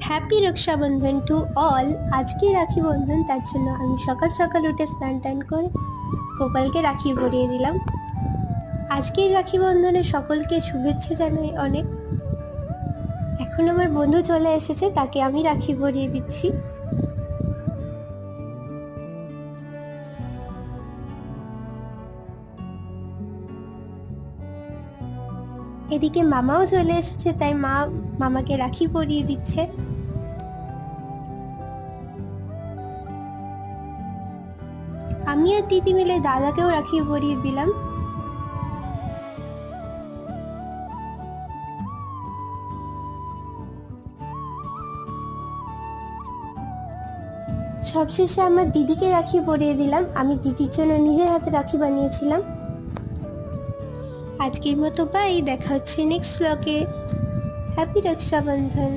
Happy Rakshabandhan to all. আজকে রাখি বন্ধন, তার জন্য আমি সকাল সকাল উঠে স্নান টান করে গোপালকে রাখি পরিয়ে দিলাম। আজকের রাখি বন্ধনে সকলকে শুভেচ্ছা জানাই অনেক। এখন আমার বন্ধু চলে এসেছে, তাকে আমি রাখি পরিয়ে দিচ্ছি। এদিকে মামাও চলে এসেছে, তাই মামাকে রাখি পরিয়ে দিচ্ছে। আমি আর দিদি মিলে দাদাকেও রাখি পরিয়ে দিলাম। সবশেষে আমার দিদিকে রাখি পরিয়ে দিলাম। আমি দিদির জন্য নিজের হাতে রাখি বানিয়েছিলাম। আজকের মতো বাই, দেখা হচ্ছে নেক্সট ব্লগে। হ্যাপি রক্ষাবন্ধন।